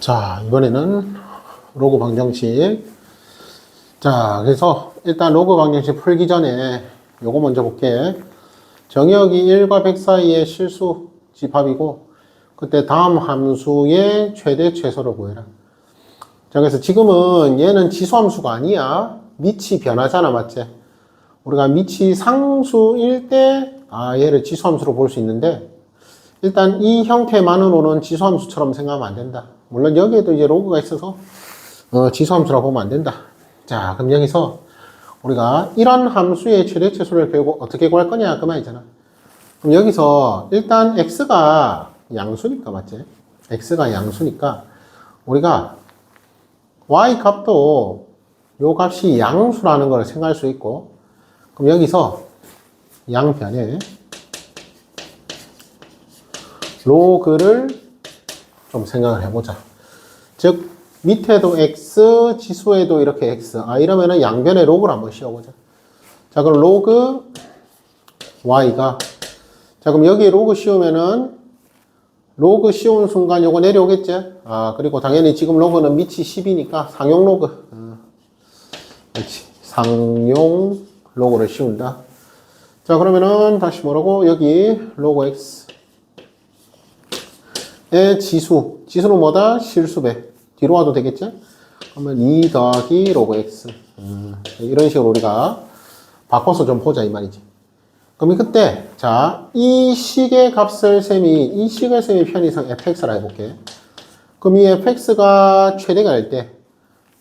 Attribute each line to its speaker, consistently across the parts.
Speaker 1: 자, 이번에는 로그 방정식. 자, 그래서 일단 로그 방정식 풀기 전에 요거 먼저 볼게. 정역이 1과 100 사이의 실수 집합이고, 그때 다음 함수의 최대 최소를 구해라. 자, 그래서 지금은 얘는 지수함수가 아니야. 밑이 변하잖아, 맞지? 우리가 밑이 상수일 때, 얘를 지수함수로 볼 수 있는데, 일단 이 형태만으로는 지수함수처럼 생각하면 안 된다. 물론 여기에도 이제 로그가 있어서 지수함수라고 보면 안 된다. 자, 그럼 여기서 우리가 이런 함수의 최대 최소를 결국 어떻게 구할 거냐 그 말이잖아. 그럼 여기서 일단 x가 양수니까 맞지? x가 양수니까 우리가 y 값도 요 값이 양수라는 걸 생각할 수 있고, 그럼 여기서 양변에 로그를 좀 생각을 해보자. 즉 밑에도 x, 지수에도 이렇게 x. 이러면은 양변에 로그를 한번 씌워보자. 자, 그럼 로그 y가, 자, 그럼 여기에 로그 씌우면은 로그 씌운 순간 요거 내려오겠지? 그리고 당연히 지금 로그는 밑이 10이니까 상용 로그. 그렇지. 상용 로그를 씌운다. 자, 그러면은 다시 뭐라고? 여기 로그 x 의 지수는 뭐다? 실수배. 뒤로 와도 되겠지? 그러면 2 더하기 로그 x. 이런 식으로 우리가 바꿔서 좀 보자 이 말이지. 그럼 그때 자, 이 식의 값을 이 식의 셈이 편의상 fx라 해볼게. 그럼 이 fx가 최대가 될 때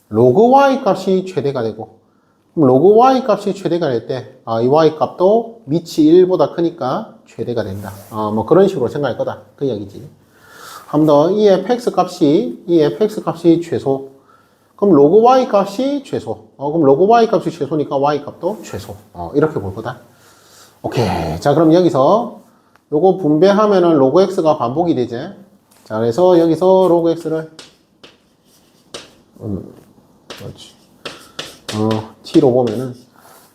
Speaker 1: 로그 y 값이 최대가 되고, 그럼 로그 y 값이 최대가 될 때 이 y 값도 밑이 1보다 크니까 최대가 된다. 뭐 그런 식으로 생각할 거다 그 이야기지. 한 번 더, 이 fx 값이 최소. 그럼 로그 y 값이 최소. 그럼 로그 y 값이 최소니까 y 값도 최소. 이렇게 볼 거다. 오케이. 자, 그럼 여기서 요거 분배하면은 로그 x가 반복이 되지. 자, 그래서 여기서 로그 x를 그렇지. t로 보면은,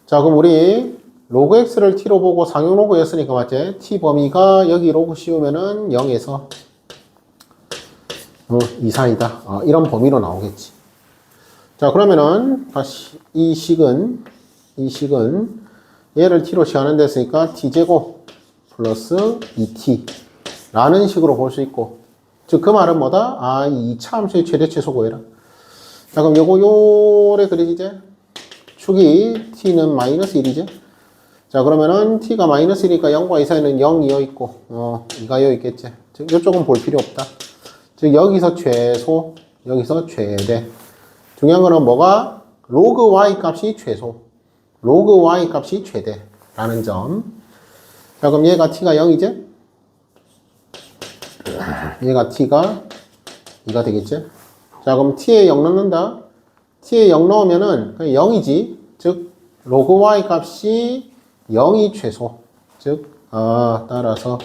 Speaker 1: 자, 그럼 우리 로그 x를 t로 보고 상용 로그였으니까 맞지? t 범위가 여기 로그 씌우면은 0에서 이상이다. 이런 범위로 나오겠지. 자, 그러면은 다시 이 식은 얘를 t로 시하는 데으니까 t제곱 플러스 2t 라는 식으로 볼 수 있고, 즉 그 말은 뭐다? 이 2차 함수의 최대 최소 구해라. 자, 그럼 요래 그려지지? 축이 t는 마이너스 1이지? 자, 그러면은 t가 마이너스 1이니까 0과 2 사이는 0이어 있고 2가 이어 있겠지. 즉 이쪽은 볼 필요 없다. 즉 여기서 최소, 여기서 최대. 중요한 거는 뭐가? 로그 y 값이 최소, 로그 y 값이 최대라는 점. 자, 그럼 얘가 t가 0이지? 얘가 t가 2가 되겠지? 자, 그럼 t에 0 넣는다. t에 0 넣으면은 0이지. 즉 로그 y 값이 0이 최소. 즉 따라서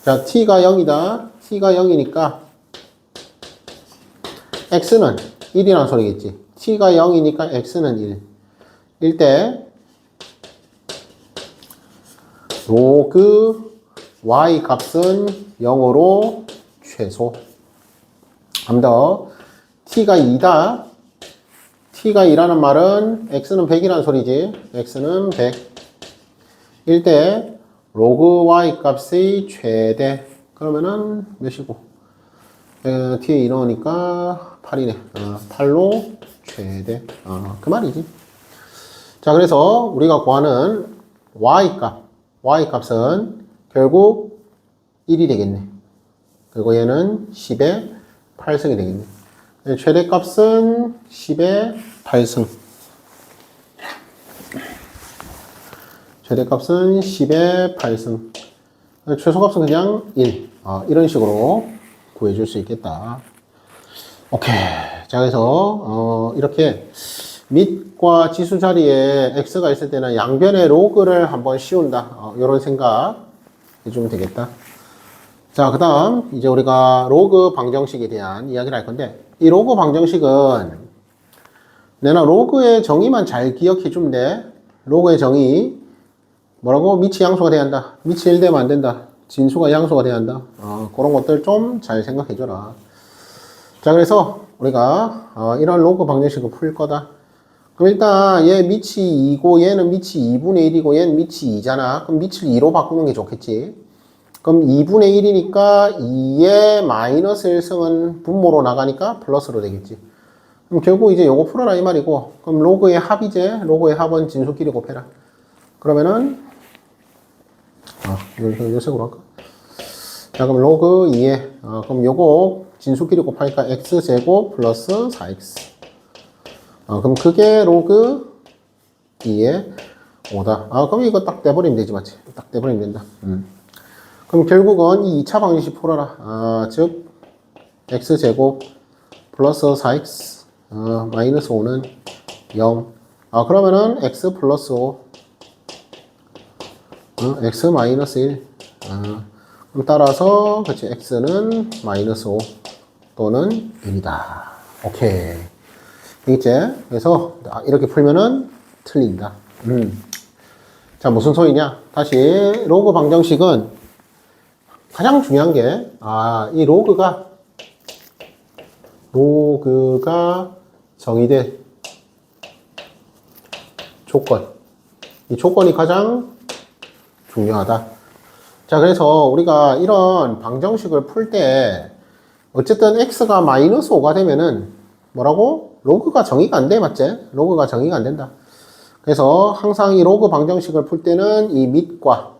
Speaker 1: 자, t가 0이다. t가 0이니까 x는 1이라는 소리겠지. t가 0이니까 x는 1. 일 때 로그 y 값은 0으로 최소. 한 번 더. t가 2다. t가 2라는 말은 x는 100이라는 소리지. x는 100. 일 때 로그 y 값의 최대. 그러면은 몇이고? t에 2 넣으니까 8이네. 8로 최대. 그 말이지. 자, 그래서 우리가 구하는 y 값은 결국 1이 되겠네. 그리고 얘는 10의 8승이 되겠네. 최대 값은 10의 8승. 최대 값은 10의 8승. 최소 값은 그냥 1. 이런 식으로 구해줄 수 있겠다. 오케이. 자, 그래서 이렇게 밑과 지수 자리에 x가 있을 때는 양변의 로그를 한번 씌운다. 이런 생각 해주면 되겠다. 자, 그 다음 이제 우리가 로그 방정식에 대한 이야기를 할 건데, 이 로그 방정식은 내가 로그의 정의만 잘 기억해 주면 돼. 로그의 정의 뭐라고? 밑이 양수가 돼야 한다. 밑이 1되면 안 된다. 진수가 양수가 돼야 한다. 그런 것들 좀 잘 생각해 줘라. 자, 그래서 우리가 이런 로그 방정식을 풀 거다. 그럼 일단 얘 밑이 2고 얘는 밑이 2분의 1이고 얘는 밑이 2잖아. 그럼 밑을 2로 바꾸는 게 좋겠지. 그럼 2분의 1이니까 2의 마이너스 1승은 분모로 나가니까 플러스로 되겠지. 그럼 결국 이제 요거 풀어라 이 말이고, 그럼 로그의 합이제, 로그의 합은 진수끼리 곱해라. 그러면은 요 색으로 할까? 자, 그럼 로그 2에 그럼 요거 진수끼리 곱하니까 x제곱 플러스 4x. 그럼 그게 로그 2에 5다. 그럼 이거 딱 떼버리면 되지, 맞지? 딱 떼버리면 된다. 그럼 결국은 이 2차 방정식 풀어라. 즉 x제곱 플러스 4x 마이너스 5는 0. 그러면은 x 플러스 5 x 마이너스 1 그럼 따라서 그치 x는 마이너스 5 또는 1이다. 오케이. 되겠지? 그래서 이렇게 풀면은 틀린다. 자, 무슨 소리냐? 다시 로그 방정식은 가장 중요한 게 이 로그가 정의된 조건. 이 조건이 가장 중요하다. 자, 그래서 우리가 이런 방정식을 풀 때 어쨌든 x가 마이너스 5가 되면은 뭐라고? 로그가 정의가 안 돼, 맞지? 로그가 정의가 안 된다. 그래서 항상 이 로그 방정식을 풀 때는 이 밑과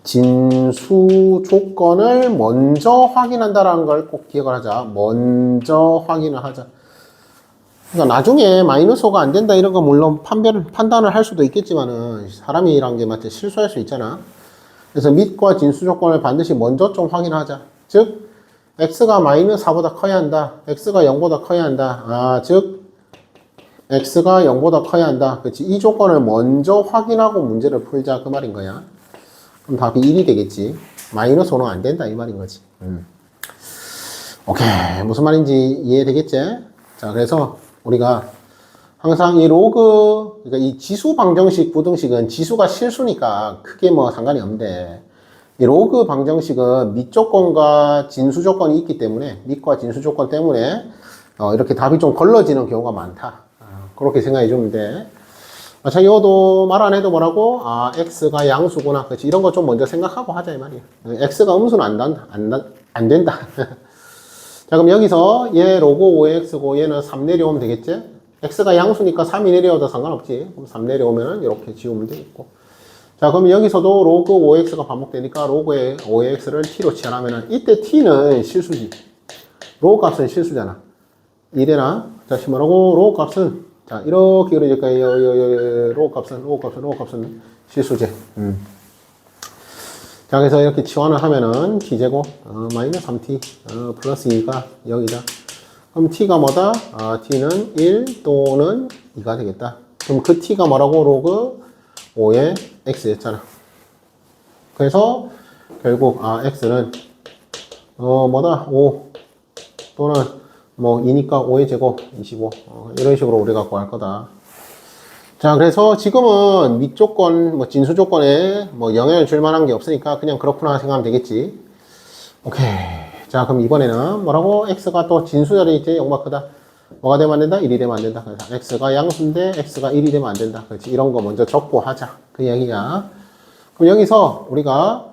Speaker 1: 진수 조건을 먼저 확인한다라는 걸 꼭 기억을 하자. 먼저 확인을 하자. 그러니까 나중에 마이너스 5가 안 된다 이런 거 물론 판단을 할 수도 있겠지만은 사람이란 게 맞지? 실수할 수 있잖아. 그래서 밑과 진수 조건을 반드시 먼저 좀 확인하자. 즉 x가 마이너스 4보다 커야 한다. x가 0보다 커야 한다. 즉 x가 0보다 커야 한다. 그렇지? 이 조건을 먼저 확인하고 문제를 풀자 그 말인 거야. 그럼 답이 1이 되겠지. 마이너스 5는 안 된다 이 말인 거지. 오케이. 무슨 말인지 이해되겠지? 자, 그래서 우리가 항상 이 로그, 그러니까 이 지수 방정식, 부등식은 지수가 실수니까 크게 뭐 상관이 없는데, 이 로그 방정식은 밑 조건과 진수 조건이 있기 때문에, 밑과 진수 조건 때문에, 이렇게 답이 좀 걸러지는 경우가 많다. 그렇게 생각해 주면 돼. 자, 이것도 말 안 해도 뭐라고? x가 양수구나. 그렇지. 이런 거 좀 먼저 생각하고 하자, 이 말이야. x가 음수는 안 된다. 자, 그럼 여기서 얘 로그 5x고 얘는 3 내려오면 되겠지? x가 양수니까 3이 내려와도 상관없지. 그럼 3 내려오면 이렇게 지우면 되겠고. 자, 그럼 여기서도 로그 5x가 반복되니까 로그 5x를 t로 치환하면은 이때 t는 실수지. 로그 값은 실수잖아. 이래나? 다시 뭐라고? 로그 값은 자, 이렇게 그러니까 로그 값은 실수제. 자, 그래서 이렇게 치환을 하면은 t제곱 마이너스 3t 플러스 2가 0이다. 그럼 t가 뭐다? t는 1 또는 2가 되겠다. 그럼 그 t가 뭐라고? 로그 5의 x였잖아. 그래서 결국 x는 뭐다? 5 또는 뭐 2니까 5의 제곱 25 이런 식으로 우리가 구할 거다. 자, 그래서 지금은 밑 조건, 뭐 진수 조건에 뭐 영향을 줄 만한 게 없으니까 그냥 그렇구나 생각하면 되겠지. 오케이. 자, 그럼 이번에는 뭐라고? x가 또 진수 자리에 있지? 0보다 크다. 뭐가 되면 안 된다? 1이 되면 안 된다. 그래서 x가 양수인데 x가 1이 되면 안 된다. 그렇지. 이런 거 먼저 적고 하자. 그 이야기야. 그럼 여기서 우리가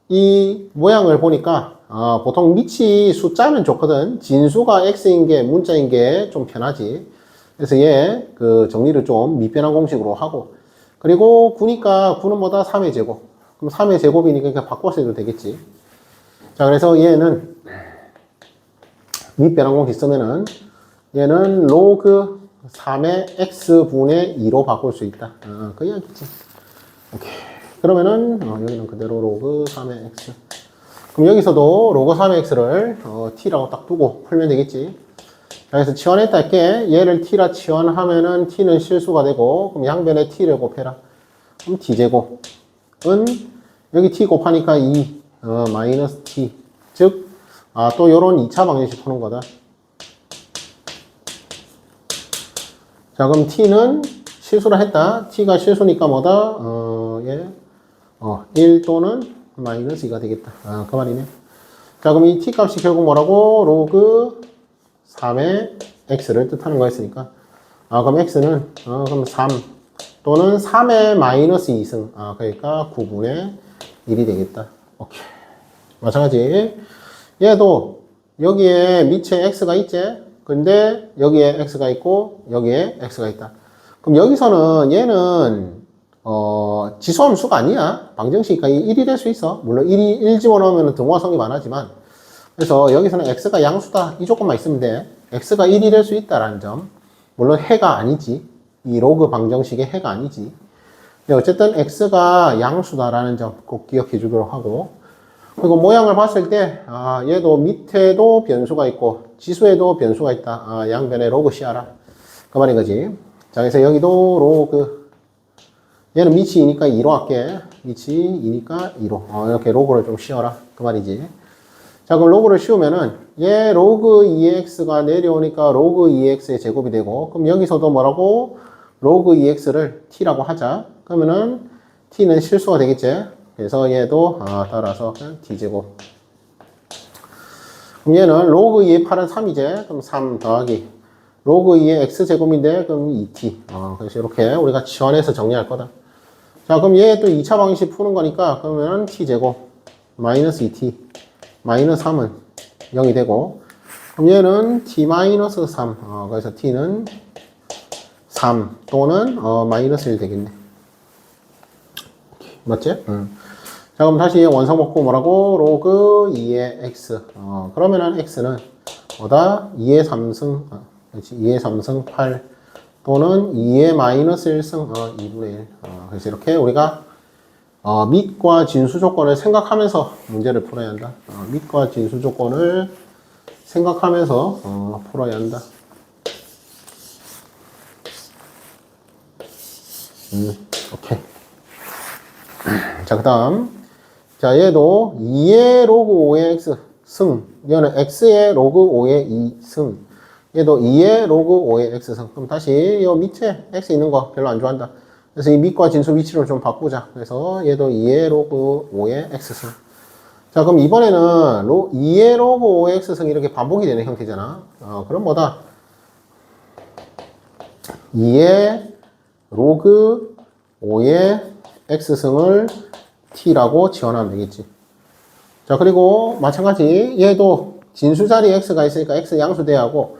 Speaker 1: 이 모양을 보니까 보통 밑이 숫자면 좋거든. 진수가 x인 게 문자인 게 좀 편하지. 그래서 얘 그 정리를 좀 미변환 공식으로 하고, 그리고 9니까 9는 뭐다? 3의 제곱. 그럼 3의 제곱이니까 그냥 바꿔서 해도 되겠지. 자, 그래서 얘는 밑변환 공식 쓰면은 얘는 로그 3의 x분의 2로 바꿀 수 있다. 그 이야기지. 오케이. 그러면은 여기는 그대로 로그 3의 x. 그럼 여기서도 로그 3의 x를 t라고 딱 두고 풀면 되겠지. 자, 그래서 치환했다 할게. 얘를 t라 치환하면은 t는 실수가 되고, 그럼 양변에 t를 곱해라. 그럼 t제곱은 여기 t 곱하니까 2 마이너스 t. 즉 또 요런 2차 방정식 푸는 거다. 자, 그럼 t는 실수를 했다. t가 실수니까 뭐다? 1 또는 마이너스 2가 되겠다. 그 말이네. 자, 그럼 이 t 값이 결국 뭐라고? 로그 3의 x를 뜻하는 거였으니까. 그럼 x는, 그럼 3 또는 3의 마이너스 2승. 그러니까 9분의 1이 되겠다. 오케이. 마찬가지. 얘도 여기에 밑에 x가 있지? 근데 여기에 x가 있고 여기에 x가 있다. 그럼 여기서는 얘는 지수함수가 아니야. 방정식이니까 1이 될 수 있어. 물론 1 집어넣으면 등호화성이 많아지만. 그래서 여기서는 x가 양수다. 이 조건만 있으면 돼. x가 1이 될 수 있다라는 점. 물론 해가 아니지. 이 로그 방정식의 해가 아니지. 근데 어쨌든 x가 양수다라는 점 꼭 기억해 주도록 하고. 그리고 모양을 봤을 때 얘도 밑에도 변수가 있고 지수에도 변수가 있다. 양변에 로그 씌워라. 그 말인 거지. 자, 그래서 여기도 로그. 얘는 밑이 2니까 2로 할게. 밑이 2니까 2로. 이렇게 로그를 좀 씌워라. 그 말이지. 자, 그럼 로그를 씌우면은 얘 로그 2x가 내려오니까 로그 2x의 제곱이 되고, 그럼 여기서도 뭐라고? 로그 2x를 t라고 하자. 그러면은 t는 실수가 되겠지. 그래서 얘도 따라서 t제곱. 그럼 얘는 로그 2의 8은 3이지. 그럼 3 더하기 로그 2의 x제곱인데 그럼 2t. 그래서 이렇게 우리가 지원해서 정리할 거다. 자, 그럼 얘 또 2차 방식 푸는 거니까 그러면 t제곱 마이너스 2t 마이너스 3은 0이 되고, 그럼 얘는 t 마이너스 3. 그래서 t는 3 또는 마이너스 1 되겠네. 맞지? 자, 그럼 다시 원상 복구 뭐라고? 로그 2의 x. 그러면은 x는 뭐다? 2의 3승, 그렇지. 2의 3승 8 또는 2의 마이너스 1승 2분의 1. 그래서 이렇게 우리가 밑과 진수 조건을 생각하면서 문제를 풀어야 한다. 밑과 진수 조건을 생각하면서 풀어야 한다. 오케이. 자, 그 다음. 자, 얘도 2의 로그 5의 x 승. 얘는 x의 로그 5의 2승. 얘도 2의 로그 5의 x승. 그럼 다시 이 밑에 x 있는 거 별로 안 좋아한다. 그래서 이 밑과 진수 위치를 좀 바꾸자. 그래서 얘도 2의 로그 5의 x승. 자, 그럼 이번에는 2의 로그 5의 x승이 이렇게 반복이 되는 형태잖아. 그럼 뭐다? 2의 로그 5의 x승을 t라고 지원하면 되겠지. 자, 그리고 마찬가지 얘도 진수 자리에 x가 있으니까 x 양수돼야 하고,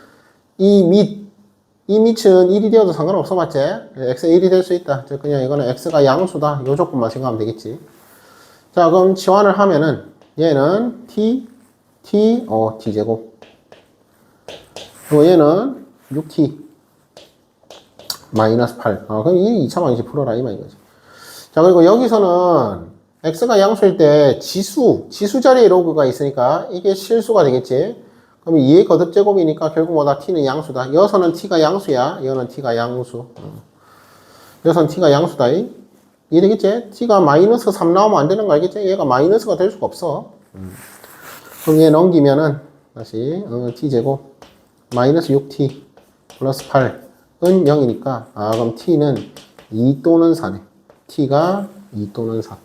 Speaker 1: 이 밑은 1이 되어도 상관없어, 맞지? x가 1이 될 수 있다. 즉 그냥 이거는 x가 양수다. 요 조건만 생각하면 되겠지. 자, 그럼 치환을 하면은 얘는 t제곱. 그리고 얘는 6t 마이너스 8. 그럼 이 2차 방식 풀어라 이 말인 거지. 자, 그리고 여기서는 x가 양수일 때 지수 자리에 로그가 있으니까 이게 실수가 되겠지. 그럼 2의 거듭제곱이니까 결국 뭐다? t는 양수다. 여기서는 t가 양수야. 이거는 t가 양수. 여기서는 t가 양수다. 이해되겠지? t가 마이너스 3 나오면 안 되는 거 알겠지? 얘가 마이너스가 될 수가 없어. 그럼 얘 넘기면은 다시 t제곱 마이너스 6t 플러스 8은 0이니까 그럼 t는 2 또는 4네. t가 2 또는 4.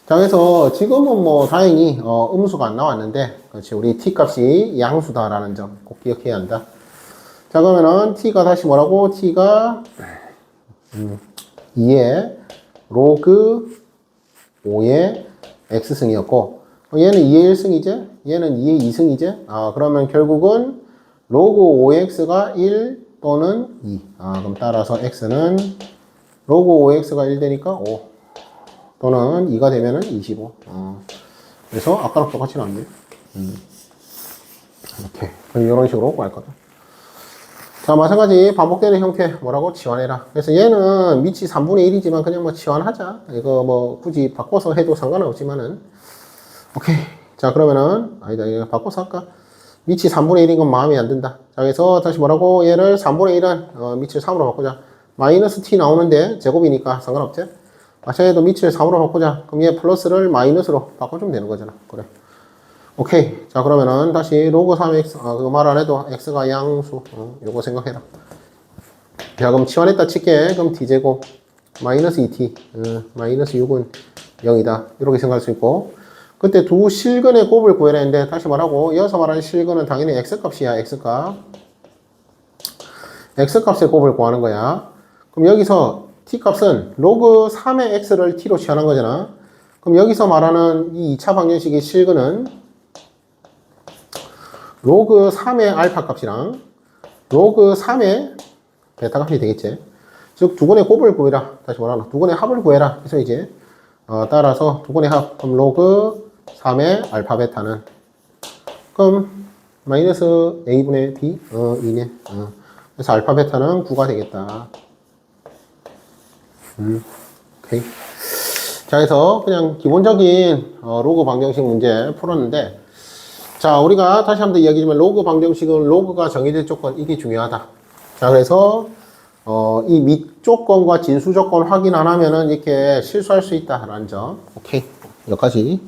Speaker 1: 자, 그래서 지금은 뭐 다행히 음수가 안 나왔는데, 그렇지, 우리 t 값이 양수다라는 점 꼭 기억해야 한다. 자, 그러면은 t가 다시 뭐라고? t가 2의 로그 5의 x승이었고, 얘는 2의 1승이지? 얘는 2의 2승이지? 그러면 결국은 로그 5의 x가 1 또는 2. 그럼 따라서 x는 로그 5의 x가 1 되니까 5. 또는 2가 되면은 25. 그래서 아까랑 똑같이 나왔네. 이렇게. 이런 식으로 구할 거다. 자, 마찬가지 반복되는 형태 뭐라고? 치환해라. 그래서 얘는 밑이 3분의 1이지만 그냥 뭐 치환하자. 이거 뭐 굳이 바꿔서 해도 상관은 없지만은. 오케이. 자, 그러면은 아니다. 이거 바꿔서 할까? 밑이 3분의 1인 건 마음에 안 든다. 자, 그래서 다시 뭐라고? 얘를 3분의 1은 밑을 3으로 바꾸자. 마이너스 t 나오는데 제곱이니까 상관없지? 마찬가지로 밑을 3으로 바꾸자. 그럼 얘 플러스를 마이너스로 바꿔주면 되는 거잖아. 그래. 오케이. 자, 그러면은 다시 로그 3x, 그거 말 안 해도 x가 양수. 요거 생각해라. 자, 그럼 치환했다 칠게. 그럼 t제곱 마이너스 2t, 마이너스 6은 0이다. 이렇게 생각할 수 있고. 그때 두 실근의 곱을 구해라 했는데 다시 말하고 이어서 말하는 실근은 당연히 x값이야. x값. x값의 곱을 구하는 거야. 그럼 여기서 t값은 로그 3의 x를 t로 취하는 거잖아. 그럼 여기서 말하는 이 2차 방정식의 실근은 로그 3의 알파 값이랑 로그 3의 베타 값이 되겠지. 즉 두근의 곱을 구해라. 다시 말하나 두근의 합을 구해라. 그래서 이제 따라서 두근의 합 그럼 로그 3의 알파 베타는 그럼 마이너스 a분의 b 2네. 그래서 알파 베타는 9가 되겠다. 오케이. 자, 그래서 그냥 기본적인 로그 방정식 문제 풀었는데, 자, 우리가 다시 한번 이야기하지만 로그 방정식은 로그가 정해질 조건 이게 중요하다. 자, 그래서 이 밑 조건과 진수 조건 확인 안 하면은 이렇게 실수할 수 있다라는 점. 오케이. 여기까지.